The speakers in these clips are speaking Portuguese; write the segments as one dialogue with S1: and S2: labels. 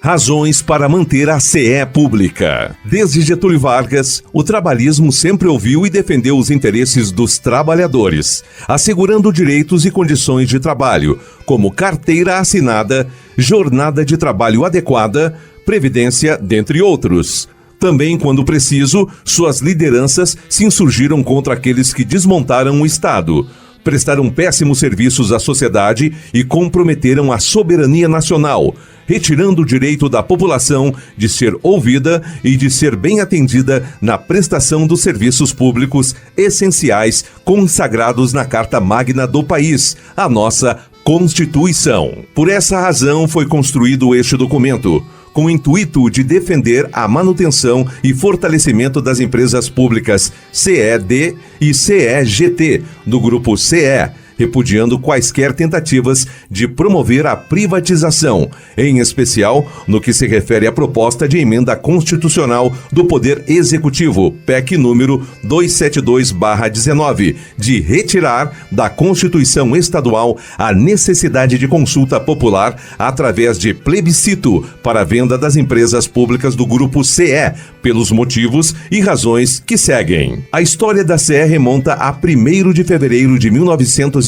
S1: Razões para manter a CE pública. Desde Getúlio Vargas, o trabalhismo sempre ouviu e defendeu os interesses dos trabalhadores, assegurando direitos e condições de trabalho, como carteira assinada, jornada de trabalho adequada, previdência, dentre outros. Também, quando preciso, suas lideranças se insurgiram contra aqueles que desmontaram o Estado, prestaram péssimos serviços à sociedade e comprometeram a soberania nacional, retirando o direito da população de ser ouvida e de ser bem atendida na prestação dos serviços públicos essenciais consagrados na Carta Magna do país, a nossa Constituição. Por essa razão foi construído este documento, com o intuito de defender a manutenção e fortalecimento das empresas públicas CED e CEGT do Grupo CE, repudiando quaisquer tentativas de promover a privatização, em especial no que se refere à proposta de emenda constitucional do Poder Executivo, PEC número 272/19, de retirar da Constituição Estadual a necessidade de consulta popular através de plebiscito para a venda das empresas públicas do Grupo CE, pelos motivos e razões que seguem. A história da CE remonta a 1º de fevereiro de 1943,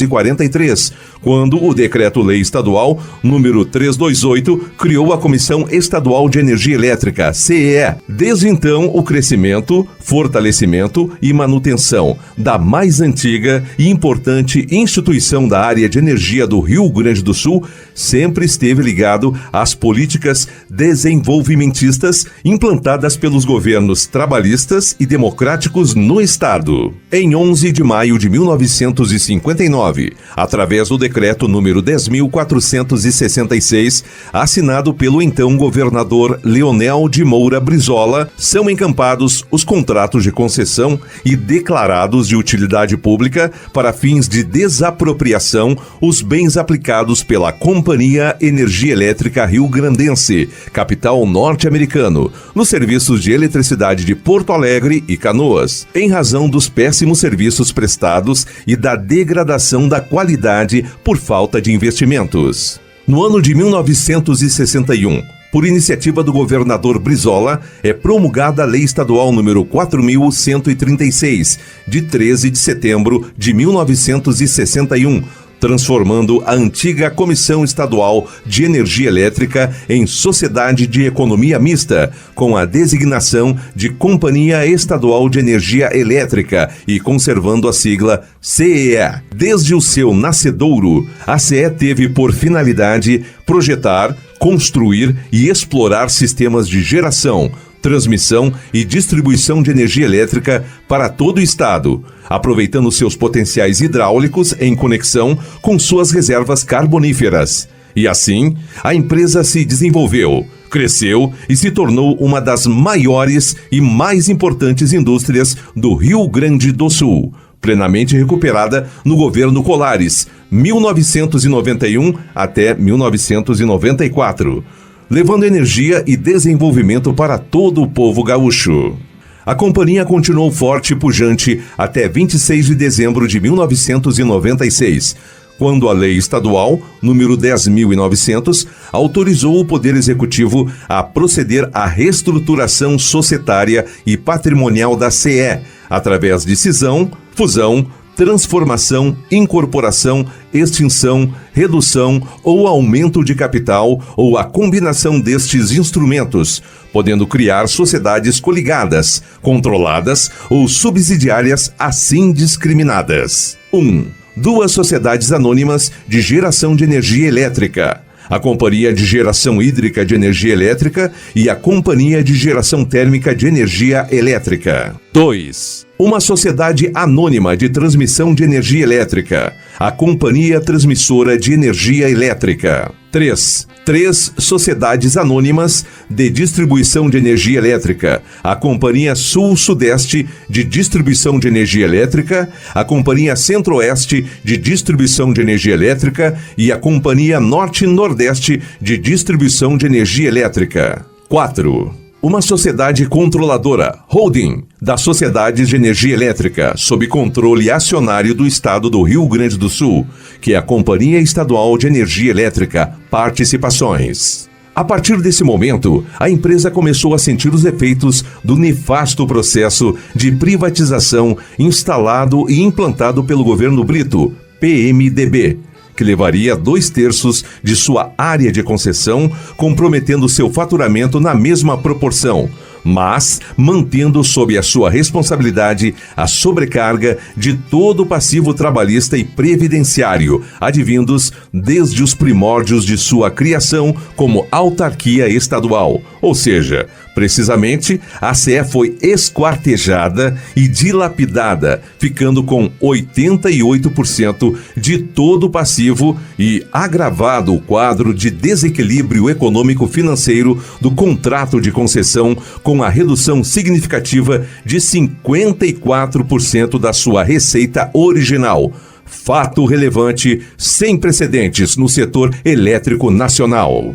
S1: quando o Decreto-Lei Estadual número 328 criou a Comissão Estadual de Energia Elétrica, CEE. Desde então, o crescimento, fortalecimento e manutenção da mais antiga e importante instituição da área de energia do Rio Grande do Sul sempre esteve ligado às políticas desenvolvimentistas implantadas pelos governos trabalhistas e democráticos no Estado. Em 11 de maio de 1959, através do decreto número 10.466, assinado pelo então governador Leonel de Moura Brizola, são encampados os contratos de concessão e declarados de utilidade pública para fins de desapropriação os bens aplicados pela Companhia Energia Elétrica Rio-Grandense, capital norte-americano, nos serviços de eletricidade de Porto Alegre e Canoas, em razão dos péssimos serviços prestados e da degradação da qualidade por falta de investimentos. No ano de 1961, por iniciativa do governador Brizola, é promulgada a Lei Estadual número 4.136, de 13 de setembro de 1961, transformando a antiga Comissão Estadual de Energia Elétrica em Sociedade de Economia Mista, com a designação de Companhia Estadual de Energia Elétrica e conservando a sigla CEE. Desde o seu nascedouro, a CE teve por finalidade projetar, construir e explorar sistemas de geração, transmissão e distribuição de energia elétrica para todo o estado, aproveitando seus potenciais hidráulicos em conexão com suas reservas carboníferas. E assim, a empresa se desenvolveu, cresceu e se tornou uma das maiores e mais importantes indústrias do Rio Grande do Sul, plenamente recuperada no governo Colares, 1991 até 1994. Levando energia e desenvolvimento para todo o povo gaúcho. A companhia continuou forte e pujante até 26 de dezembro de 1996, quando a Lei Estadual número 10.900 autorizou o Poder Executivo a proceder à reestruturação societária e patrimonial da CE, através de cisão, fusão, transformação, incorporação, extinção, redução ou aumento de capital ou a combinação destes instrumentos, podendo criar sociedades coligadas, controladas ou subsidiárias assim discriminadas. 1. Duas sociedades anônimas de geração de energia elétrica. A Companhia de Geração Hídrica de Energia Elétrica e a Companhia de Geração Térmica de Energia Elétrica. 2. Uma sociedade anônima de transmissão de energia elétrica, a Companhia Transmissora de Energia Elétrica. 3. 3 sociedades anônimas de distribuição de energia elétrica, a Companhia Sul-Sudeste de Distribuição de Energia Elétrica, a Companhia Centro-Oeste de Distribuição de Energia Elétrica e a Companhia Norte-Nordeste de Distribuição de Energia Elétrica. 4. Uma sociedade controladora, holding, das sociedades de energia elétrica, sob controle acionário do Estado do Rio Grande do Sul, que é a Companhia Estadual de Energia Elétrica, Participações. A partir desse momento, a empresa começou a sentir os efeitos do nefasto processo de privatização instalado e implantado pelo governo Brito, PMDB, que levaria 2/3 de sua área de concessão, comprometendo seu faturamento na mesma proporção, mas mantendo sob a sua responsabilidade a sobrecarga de todo o passivo trabalhista e previdenciário, advindos desde os primórdios de sua criação como autarquia estadual. Ou seja, precisamente, a CE foi esquartejada e dilapidada, ficando com 88% de todo o passivo e agravado o quadro de desequilíbrio econômico-financeiro do contrato de concessão, com a redução significativa de 54% da sua receita original. Fato relevante sem precedentes no setor elétrico nacional.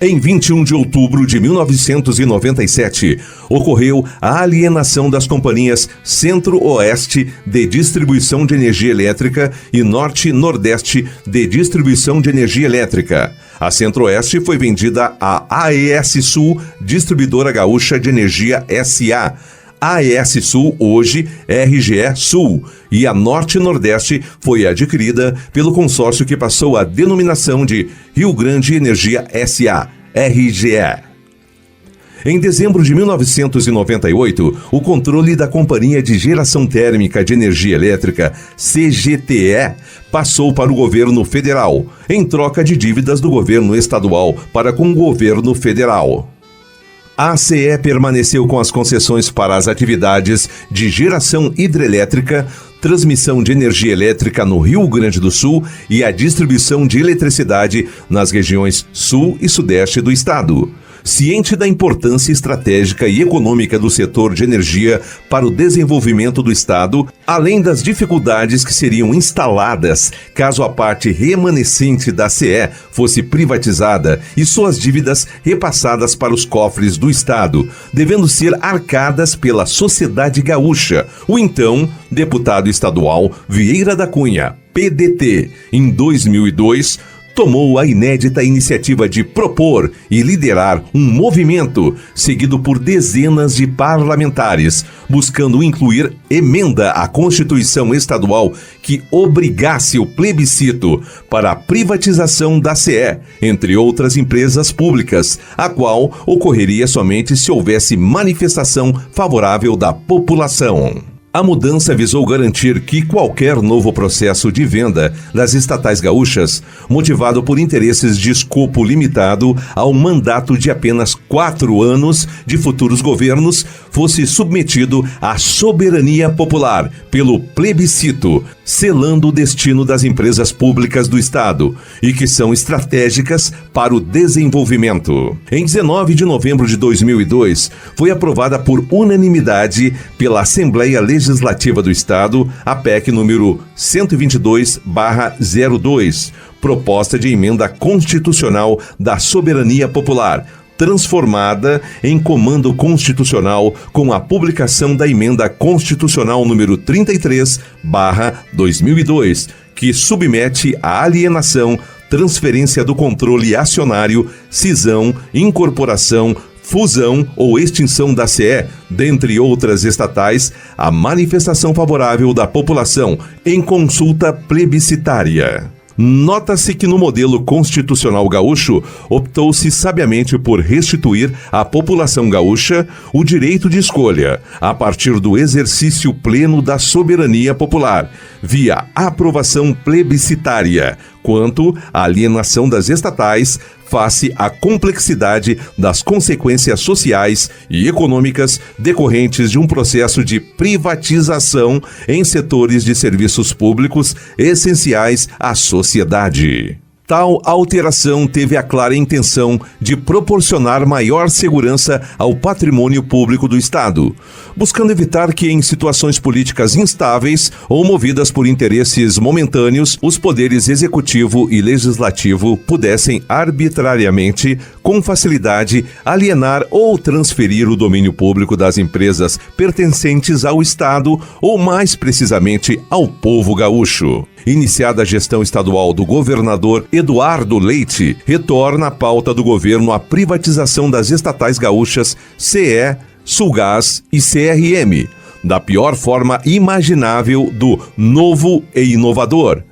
S1: Em 21 de outubro de 1997, ocorreu a alienação das companhias Centro-Oeste de Distribuição de Energia Elétrica e Norte-Nordeste de Distribuição de Energia Elétrica. A Centro-Oeste foi vendida à AES Sul, Distribuidora Gaúcha de Energia S.A., AES Sul, hoje RGE Sul, e a Norte-Nordeste foi adquirida pelo consórcio que passou a denominação de Rio Grande Energia S.A., RGE. Em dezembro de 1998, o controle da Companhia de Geração Térmica de Energia Elétrica, CGTE, passou para o governo federal, em troca de dívidas do governo estadual para com o governo federal. A CE permaneceu com as concessões para as atividades de geração hidrelétrica, transmissão de energia elétrica no Rio Grande do Sul e a distribuição de eletricidade nas regiões Sul e Sudeste do estado. Ciente da importância estratégica e econômica do setor de energia para o desenvolvimento do Estado, além das dificuldades que seriam instaladas caso a parte remanescente da CE fosse privatizada e suas dívidas repassadas para os cofres do Estado, devendo ser arcadas pela Sociedade Gaúcha, o então deputado estadual Vieira da Cunha, PDT, em 2002, tomou a inédita iniciativa de propor e liderar um movimento seguido por dezenas de parlamentares, buscando incluir emenda à Constituição Estadual que obrigasse o plebiscito para a privatização da CE, entre outras empresas públicas, a qual ocorreria somente se houvesse manifestação favorável da população. A mudança visou garantir que qualquer novo processo de venda das estatais gaúchas, motivado por interesses de escopo limitado a um mandato de apenas 4 anos de futuros governos, fosse submetido à soberania popular pelo plebiscito, selando o destino das empresas públicas do Estado e que são estratégicas para o desenvolvimento. Em 19 de novembro de 2002, foi aprovada por unanimidade pela Assembleia Legislativa do Estado a PEC número 122/02, proposta de emenda constitucional da soberania popular, transformada em comando constitucional com a publicação da emenda constitucional número 33/2002, que submete à alienação, transferência do controle acionário, cisão, incorporação, fusão ou extinção da CE, dentre outras estatais, a manifestação favorável da população em consulta plebiscitária. Nota-se que no modelo constitucional gaúcho, optou-se sabiamente por restituir à população gaúcha o direito de escolha, a partir do exercício pleno da soberania popular, via aprovação plebiscitária, quanto à alienação das estatais, face à complexidade das consequências sociais e econômicas decorrentes de um processo de privatização em setores de serviços públicos essenciais à sociedade. Tal alteração teve a clara intenção de proporcionar maior segurança ao patrimônio público do Estado, buscando evitar que, em situações políticas instáveis ou movidas por interesses momentâneos, os poderes executivo e legislativo pudessem arbitrariamente com facilidade, alienar ou transferir o domínio público das empresas pertencentes ao Estado ou, mais precisamente, ao povo gaúcho. Iniciada a gestão estadual do governador Eduardo Leite, retorna à pauta do governo a privatização das estatais gaúchas CE, Sulgás e CRM, da pior forma imaginável do novo e inovador,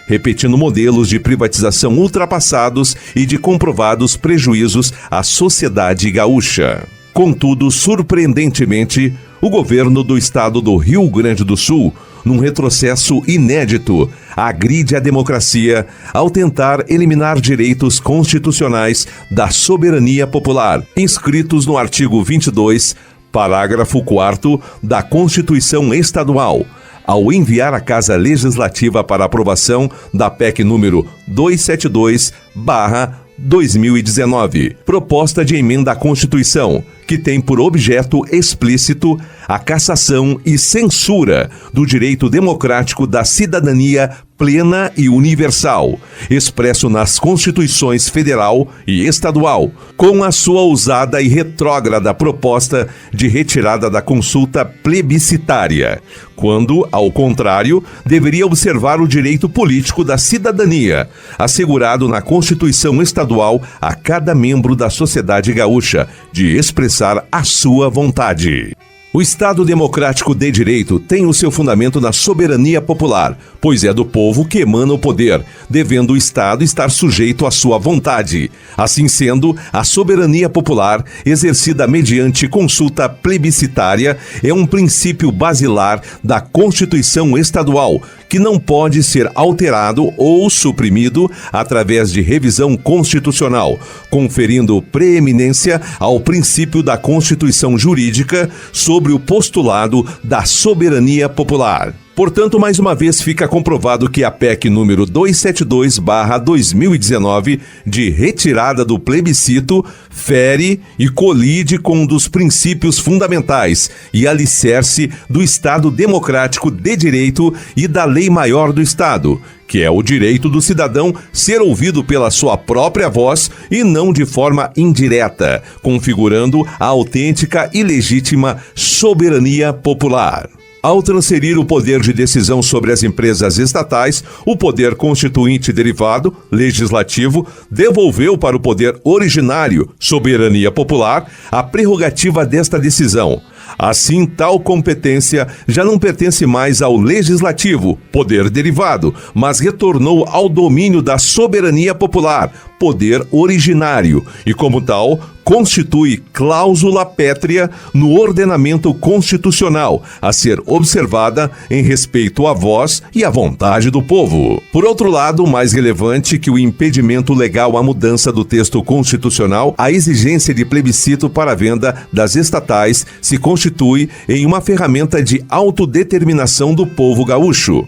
S1: repetindo modelos de privatização ultrapassados e de comprovados prejuízos à sociedade gaúcha. Contudo, surpreendentemente, o governo do estado do Rio Grande do Sul, num retrocesso inédito, agride a democracia ao tentar eliminar direitos constitucionais da soberania popular, inscritos no artigo 22, parágrafo 4º da Constituição Estadual, ao enviar à Casa Legislativa para aprovação da PEC número 272/2019, proposta de emenda à Constituição, que tem por objeto explícito a cassação e censura do direito democrático da cidadania plena e universal, expresso nas Constituições Federal e Estadual, com a sua ousada e retrógrada proposta de retirada da consulta plebiscitária, quando, ao contrário, deveria observar o direito político da cidadania, assegurado na Constituição Estadual a cada membro da sociedade gaúcha, de expressar a sua vontade. O Estado Democrático de Direito tem o seu fundamento na soberania popular, pois é do povo que emana o poder, devendo o Estado estar sujeito à sua vontade. Assim sendo, a soberania popular, exercida mediante consulta plebiscitária, é um princípio basilar da Constituição Estadual, que não pode ser alterado ou suprimido através de revisão constitucional, conferindo preeminência ao princípio da Constituição jurídica sobre o postulado da soberania popular. Portanto, mais uma vez fica comprovado que a PEC número 272/2019, de retirada do plebiscito, fere e colide com um dos princípios fundamentais e alicerce do Estado Democrático de Direito e da Lei Maior do Estado, que é o direito do cidadão ser ouvido pela sua própria voz e não de forma indireta, configurando a autêntica e legítima soberania popular. Ao transferir o poder de decisão sobre as empresas estatais, o poder constituinte derivado, legislativo, devolveu para o poder originário, soberania popular, a prerrogativa desta decisão. Assim, tal competência já não pertence mais ao legislativo, poder derivado, mas retornou ao domínio da soberania popular, poder originário, e como tal, constitui cláusula pétrea no ordenamento constitucional, a ser observada em respeito à voz e à vontade do povo. Por outro lado, mais relevante que o impedimento legal à mudança do texto constitucional, a exigência de plebiscito para a venda das estatais se constitui em uma ferramenta de autodeterminação do povo gaúcho.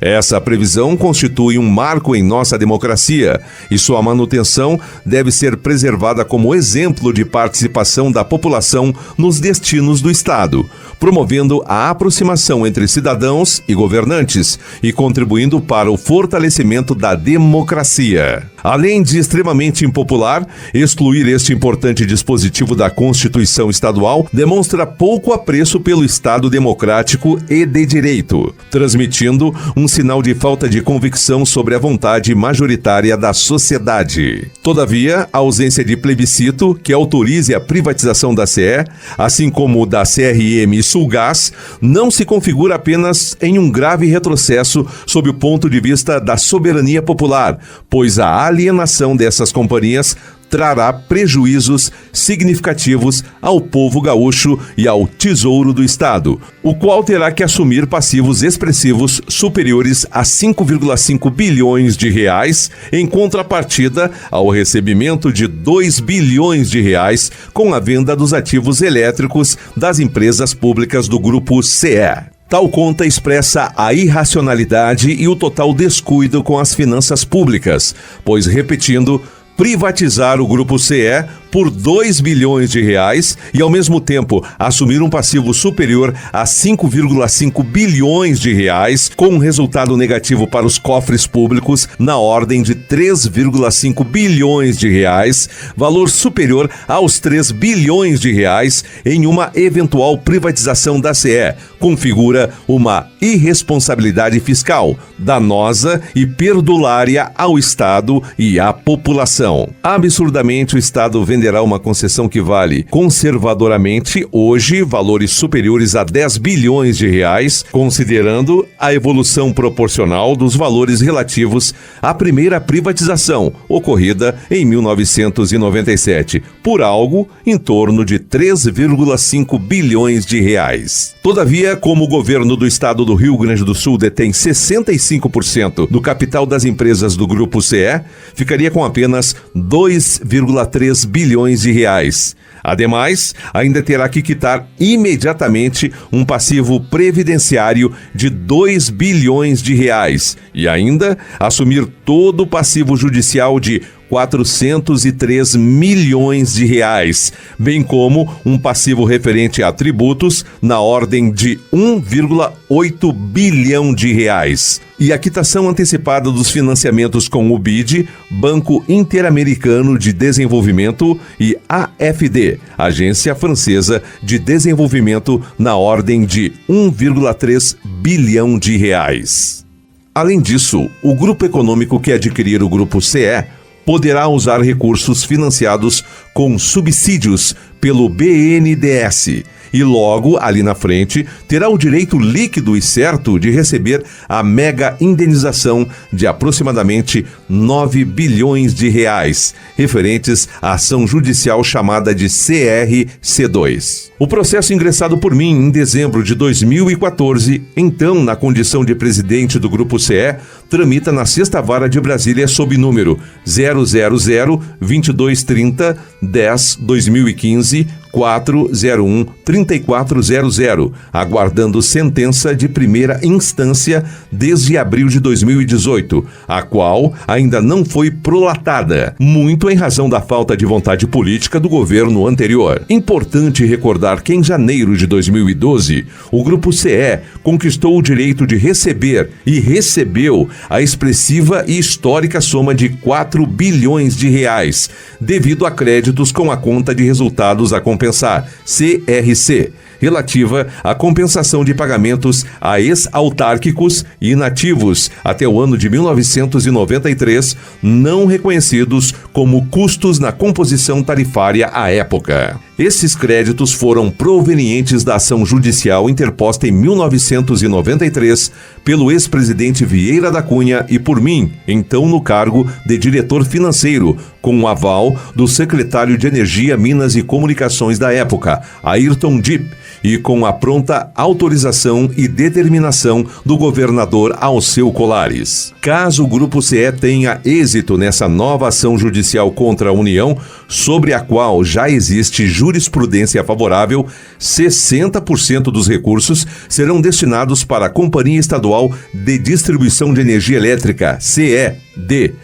S1: Essa previsão constitui um marco em nossa democracia e sua manutenção deve ser preservada como exemplo de participação da população nos destinos do Estado, promovendo a aproximação entre cidadãos e governantes e contribuindo para o fortalecimento da democracia. Além de extremamente impopular, excluir este importante dispositivo da Constituição Estadual demonstra pouco apreço pelo Estado democrático e de direito, transmitindo um sinal de falta de convicção sobre a vontade majoritária da sociedade. Todavia, a ausência de plebiscito que autorize a privatização da CE, assim como da CRM e Sulgás, não se configura apenas em um grave retrocesso sob o ponto de vista da soberania popular, pois a alienação dessas companhias trará prejuízos significativos ao povo gaúcho e ao Tesouro do Estado, o qual terá que assumir passivos expressivos superiores a 5,5 bilhões de reais, em contrapartida ao recebimento de 2 bilhões de reais com a venda dos ativos elétricos das empresas públicas do Grupo CE. Tal conta expressa a irracionalidade e o total descuido com as finanças públicas, pois, repetindo, privatizar o Grupo CE por 2 bilhões de reais e, ao mesmo tempo, assumir um passivo superior a 5,5 bilhões de reais, com um resultado negativo para os cofres públicos na ordem de 3,5 bilhões de reais, valor superior aos 3 bilhões de reais em uma eventual privatização da CE, configura uma irresponsabilidade fiscal, danosa e perdulária ao Estado e à população. Absurdamente, o Estado venderá uma concessão que vale conservadoramente hoje valores superiores a 10 bilhões de reais, considerando a evolução proporcional dos valores relativos à primeira privatização, ocorrida em 1997, por algo em torno de 3,5 bilhões de reais. Todavia, como o governo do estado do Rio Grande do Sul detém 65% do capital das empresas do Grupo CE, ficaria com apenas 2,3 bilhões de reais. Ademais, ainda terá que quitar imediatamente um passivo previdenciário de 2 bilhões de reais e ainda assumir todo o passivo judicial de 403 milhões de reais, bem como um passivo referente a tributos na ordem de 1,8 bilhão de reais. E a quitação antecipada dos financiamentos com o BID, Banco Interamericano de Desenvolvimento, e AFD, Agência Francesa de Desenvolvimento, na ordem de 1,3 bilhão de reais. Além disso, o grupo econômico que adquirir o Grupo CE poderá usar recursos financiados com subsídios pelo BNDES e logo, ali na frente, terá o direito líquido e certo de receber a mega indenização de aproximadamente 9 bilhões de reais, referentes à ação judicial chamada de CRC2. O processo ingressado por mim em dezembro de 2014, então na condição de presidente do Grupo CE, tramita na 6ª Vara de Brasília sob número 000-2230-10-2015, 401-3400, aguardando sentença de primeira instância desde abril de 2018, a qual ainda não foi prolatada, muito em razão da falta de vontade política do governo anterior. Importante recordar que em janeiro de 2012, o Grupo CE conquistou o direito de receber e recebeu a expressiva e histórica soma de 4 bilhões de reais, devido a créditos com a conta de resultados a compensar, CRC, relativa à compensação de pagamentos a ex-autárquicos e inativos até o ano de 1993, não reconhecidos como custos na composição tarifária à época. Esses créditos foram provenientes da ação judicial interposta em 1993 pelo ex-presidente Vieira da Cunha e por mim, então no cargo de diretor financeiro, com o aval do secretário de Energia, Minas e Comunicações da época, Ayrton Dip, e com a pronta autorização e determinação do governador Alceu Colares. Caso o Grupo CE tenha êxito nessa nova ação judicial contra a União, sobre a qual já existe jurisprudência favorável, 60% dos recursos serão destinados para a Companhia Estadual de Distribuição de Energia Elétrica, CED,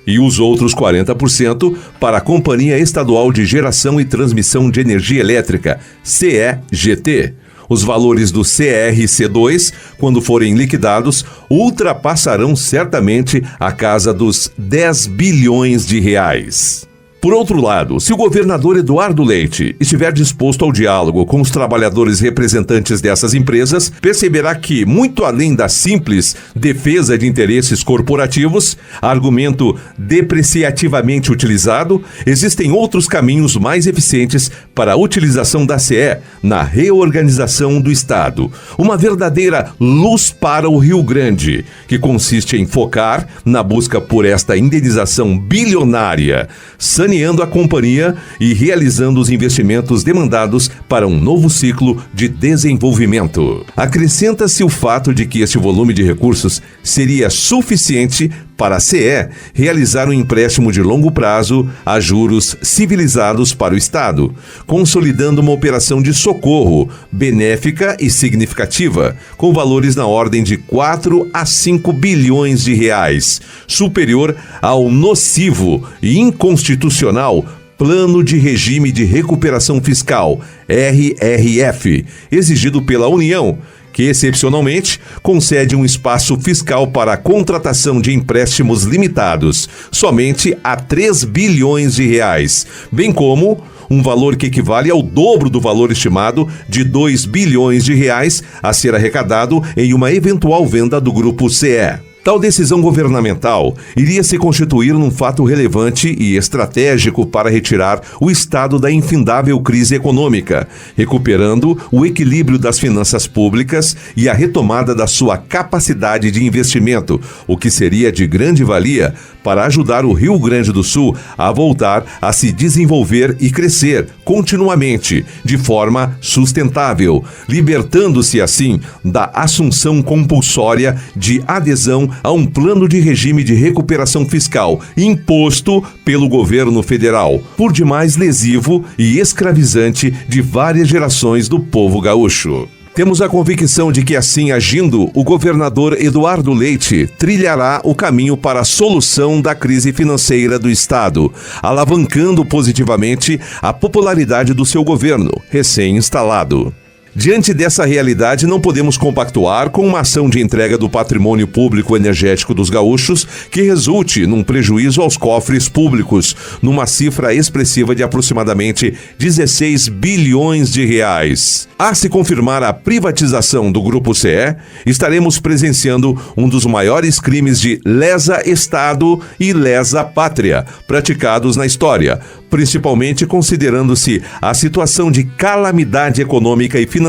S1: e os outros 40% para a Companhia Estadual de Geração e Transmissão de Energia Elétrica, CEGT. Os valores do CRC2, quando forem liquidados, ultrapassarão certamente a casa dos 10 bilhões de reais. Por outro lado, se o governador Eduardo Leite estiver disposto ao diálogo com os trabalhadores representantes dessas empresas, perceberá que, muito além da simples defesa de interesses corporativos, argumento depreciativamente utilizado, existem outros caminhos mais eficientes para a utilização da CE na reorganização do Estado. Uma verdadeira luz para o Rio Grande, que consiste em focar na busca por esta indenização bilionária, saneando a companhia e realizando os investimentos demandados para um novo ciclo de desenvolvimento. Acrescenta-se o fato de que este volume de recursos seria suficiente para a CE realizar um empréstimo de longo prazo a juros civilizados para o Estado, consolidando uma operação de socorro benéfica e significativa, com valores na ordem de 4 a 5 bilhões de reais, superior ao nocivo e inconstitucional Plano de Regime de Recuperação Fiscal, RRF, exigido pela União, que, excepcionalmente, concede um espaço fiscal para a contratação de empréstimos limitados, somente a 3 bilhões de reais, bem como um valor que equivale ao dobro do valor estimado de 2 bilhões de reais a ser arrecadado em uma eventual venda do Grupo CE. Tal decisão governamental iria se constituir num fato relevante e estratégico para retirar o Estado da infindável crise econômica, recuperando o equilíbrio das finanças públicas e a retomada da sua capacidade de investimento, o que seria de grande valia para ajudar o Rio Grande do Sul a voltar a se desenvolver e crescer continuamente, de forma sustentável, libertando-se assim da assunção compulsória de adesão a um plano de regime de recuperação fiscal imposto pelo governo federal, por demais lesivo e escravizante de várias gerações do povo gaúcho. Temos a convicção de que, assim agindo, o governador Eduardo Leite trilhará o caminho para a solução da crise financeira do Estado, alavancando positivamente a popularidade do seu governo, recém-instalado. Diante dessa realidade, não podemos compactuar com uma ação de entrega do patrimônio público energético dos gaúchos que resulte num prejuízo aos cofres públicos, numa cifra expressiva de aproximadamente 16 bilhões de reais. A se confirmar a privatização do Grupo CE, estaremos presenciando um dos maiores crimes de lesa Estado e lesa Pátria praticados na história, principalmente considerando-se a situação de calamidade econômica e financeira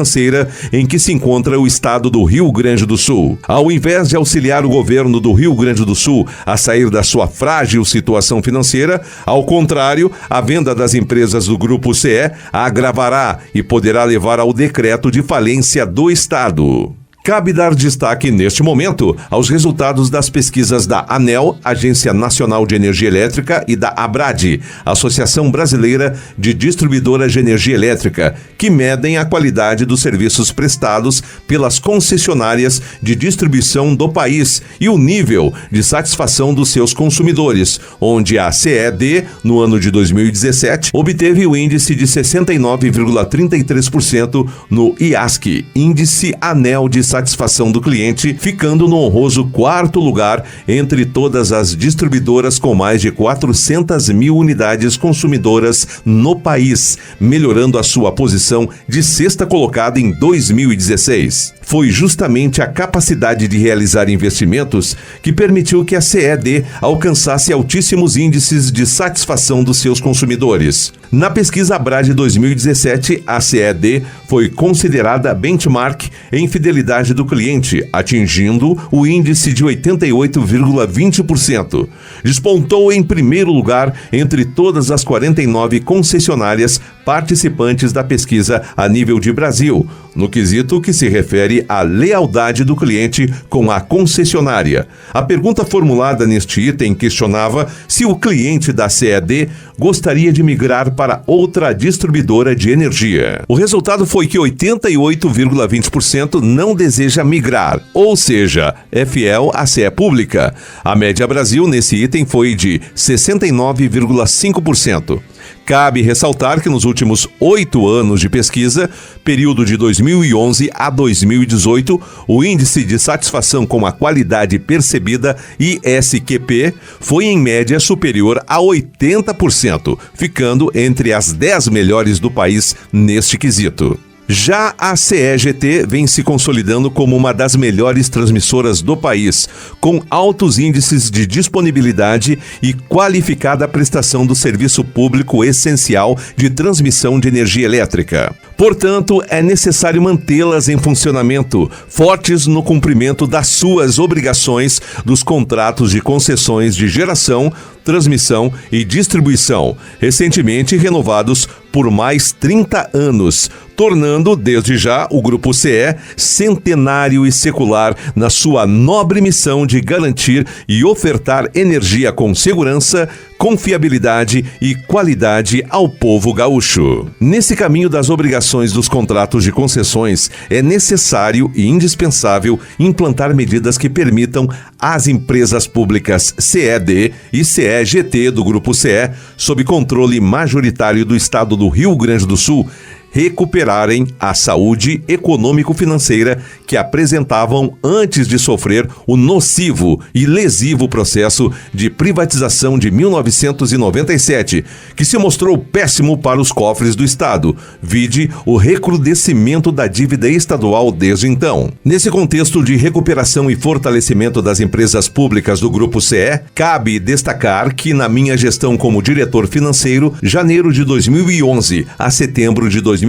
S1: em que se encontra o Estado do Rio Grande do Sul. Ao invés de auxiliar o governo do Rio Grande do Sul a sair da sua frágil situação financeira, ao contrário, a venda das empresas do Grupo CE a agravará e poderá levar ao decreto de falência do Estado. Cabe dar destaque, neste momento, aos resultados das pesquisas da ANEEL, Agência Nacional de Energia Elétrica, e da ABRAD, Associação Brasileira de Distribuidoras de Energia Elétrica, que medem a qualidade dos serviços prestados pelas concessionárias de distribuição do país e o nível de satisfação dos seus consumidores, onde a CED, no ano de 2017, obteve o índice de 69,33% no IASC, Índice ANEEL de Satisfação do Cliente, ficando no honroso 4º lugar entre todas as distribuidoras com mais de 400 mil unidades consumidoras no país, melhorando a sua posição de 6ª colocada em 2016. Foi justamente a capacidade de realizar investimentos que permitiu que a CED alcançasse altíssimos índices de satisfação dos seus consumidores. Na pesquisa ABRAD 2017, a CED foi considerada benchmark em fidelidade do cliente, atingindo o índice de 88,20%. Despontou em primeiro lugar entre todas as 49 concessionárias participantes da pesquisa a nível de Brasil, no quesito que se refere à lealdade do cliente com a concessionária. A pergunta formulada neste item questionava se o cliente da CED gostaria de migrar para outra distribuidora de energia. O resultado foi que 88,20% não deseja migrar, ou seja, é fiel à CE pública. A média Brasil nesse item foi de 69,5%. Cabe ressaltar que nos últimos 8 anos de pesquisa, período de 2011 a 2018, o índice de satisfação com a qualidade percebida, ISQP, foi em média superior a 80%, ficando entre as 10 melhores do país neste quesito. Já a CEGT vem se consolidando como uma das melhores transmissoras do país, com altos índices de disponibilidade e qualificada prestação do serviço público essencial de transmissão de energia elétrica. Portanto, é necessário mantê-las em funcionamento, fortes no cumprimento das suas obrigações dos contratos de concessões de geração, transmissão e distribuição, recentemente renovados por mais 30 anos, tornando, desde já, o Grupo CE centenário e secular na sua nobre missão de garantir e ofertar energia com segurança, confiabilidade e qualidade ao povo gaúcho. Nesse caminho das obrigações dos contratos de concessões, é necessário e indispensável implantar medidas que permitam às empresas públicas CED e CEGT do Grupo CE, sob controle majoritário do Estado do Rio Grande do Sul, recuperarem a saúde econômico-financeira que apresentavam antes de sofrer o nocivo e lesivo processo de privatização de 1997, que se mostrou péssimo para os cofres do Estado, vide o recrudescimento da dívida estadual desde então. Nesse contexto de recuperação e fortalecimento das empresas públicas do Grupo CE, cabe destacar que na minha gestão como diretor financeiro, janeiro de 2011 a setembro de 2013,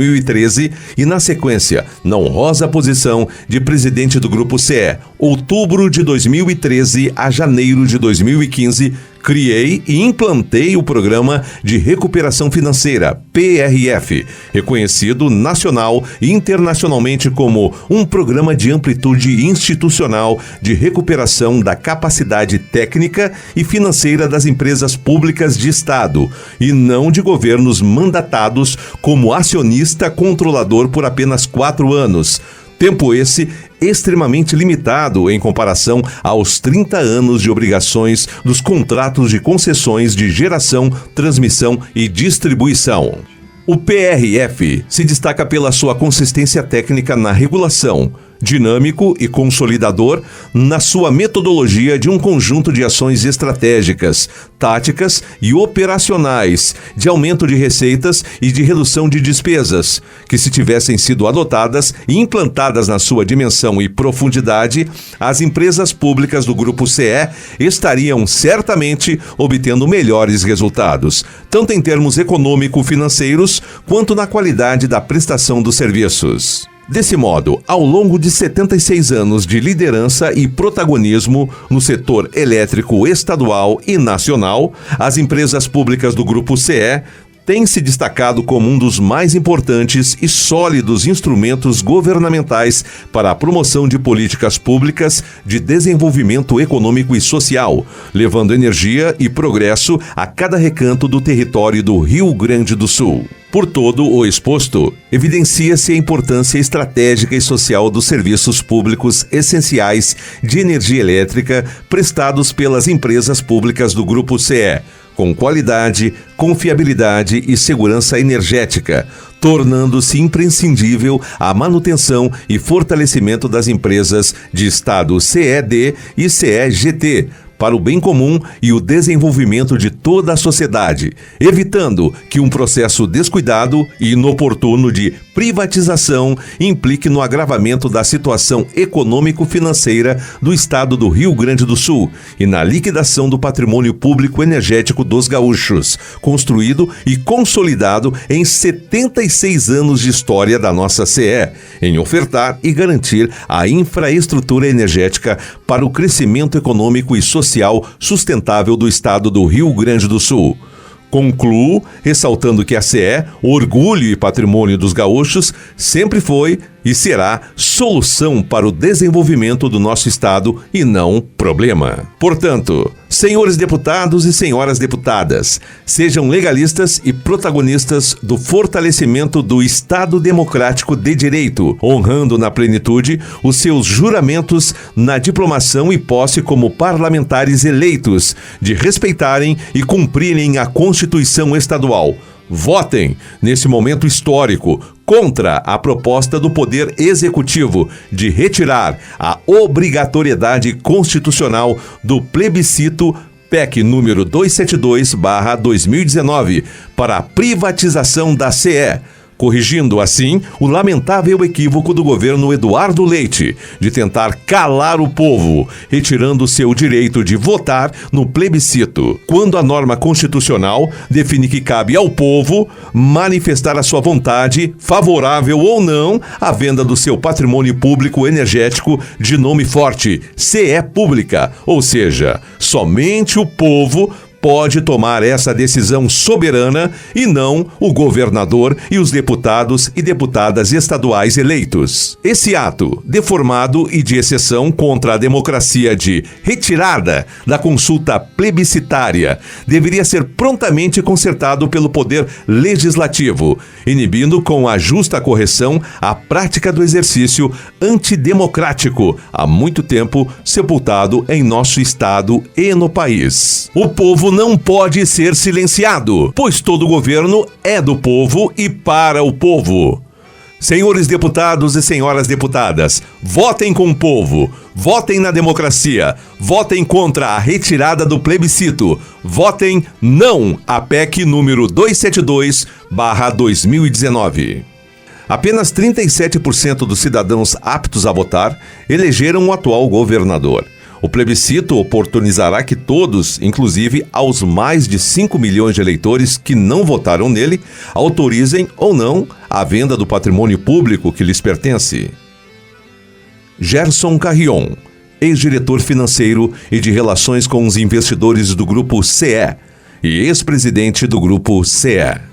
S1: e na sequência, na honrosa posição de presidente do Grupo CE, outubro de 2013 a janeiro de 2015, criei e implantei o Programa de Recuperação Financeira, PRF, reconhecido nacional e internacionalmente como um programa de amplitude institucional de recuperação da capacidade técnica e financeira das empresas públicas de Estado, e não de governos mandatados como acionista controlador por apenas 4 anos. Tempo esse extremamente limitado em comparação aos 30 anos de obrigações dos contratos de concessões de geração, transmissão e distribuição. O PRF se destaca pela sua consistência técnica na regulação, dinâmico e consolidador na sua metodologia de um conjunto de ações estratégicas, táticas e operacionais, de aumento de receitas e de redução de despesas, que se tivessem sido adotadas e implantadas na sua dimensão e profundidade, as empresas públicas do Grupo CE estariam certamente obtendo melhores resultados, tanto em termos econômico-financeiros, quanto na qualidade da prestação dos serviços. Desse modo, ao longo de 76 anos de liderança e protagonismo no setor elétrico estadual e nacional, as empresas públicas do Grupo CE têm se destacado como um dos mais importantes e sólidos instrumentos governamentais para a promoção de políticas públicas de desenvolvimento econômico e social, levando energia e progresso a cada recanto do território do Rio Grande do Sul. Por todo o exposto, evidencia-se a importância estratégica e social dos serviços públicos essenciais de energia elétrica prestados pelas empresas públicas do Grupo CE, com qualidade, confiabilidade e segurança energética, tornando-se imprescindível a manutenção e fortalecimento das empresas de Estado CED e CEGT, para o bem comum e o desenvolvimento de toda a sociedade, evitando que um processo descuidado e inoportuno de privatização implique no agravamento da situação econômico-financeira do Estado do Rio Grande do Sul e na liquidação do patrimônio público energético dos gaúchos, construído e consolidado em 76 anos de história da nossa CE, em ofertar e garantir a infraestrutura energética para o crescimento econômico e social sustentável do Estado do Rio Grande do Sul. Concluo ressaltando que a CE, orgulho e patrimônio dos gaúchos, sempre foi e será solução para o desenvolvimento do nosso Estado e não problema. Portanto, senhores deputados e senhoras deputadas, sejam legalistas e protagonistas do fortalecimento do Estado democrático de direito, honrando na plenitude os seus juramentos na diplomação e posse como parlamentares eleitos, de respeitarem e cumprirem a Constituição Estadual. Votem, nesse momento histórico, contra a proposta do Poder Executivo de retirar a obrigatoriedade constitucional do plebiscito PEC número 272/2019 para a privatização da CE, corrigindo assim o lamentável equívoco do governo Eduardo Leite de tentar calar o povo, retirando seu direito de votar no plebiscito, quando a norma constitucional define que cabe ao povo manifestar a sua vontade, favorável ou não, à venda do seu patrimônio público energético de nome forte, CE Pública, ou seja, somente o povo pode tomar essa decisão soberana e não o governador e os deputados e deputadas estaduais eleitos. Esse ato, deformado e de exceção contra a democracia de retirada da consulta plebiscitária, deveria ser prontamente consertado pelo Poder Legislativo, inibindo com a justa correção a prática do exercício antidemocrático, há muito tempo sepultado em nosso Estado e no país. O povo não pode ser silenciado, pois todo governo é do povo e para o povo. Senhores deputados e senhoras deputadas, votem com o povo, votem na democracia, votem contra a retirada do plebiscito, votem não à PEC número 272/2019. Apenas 37% dos cidadãos aptos a votar elegeram o atual governador. O plebiscito oportunizará que todos, inclusive aos mais de 5 milhões de eleitores que não votaram nele, autorizem ou não a venda do patrimônio público que lhes pertence. Gerson Carrion, ex-diretor financeiro e de relações com os investidores do Grupo CE e ex-presidente do Grupo CE.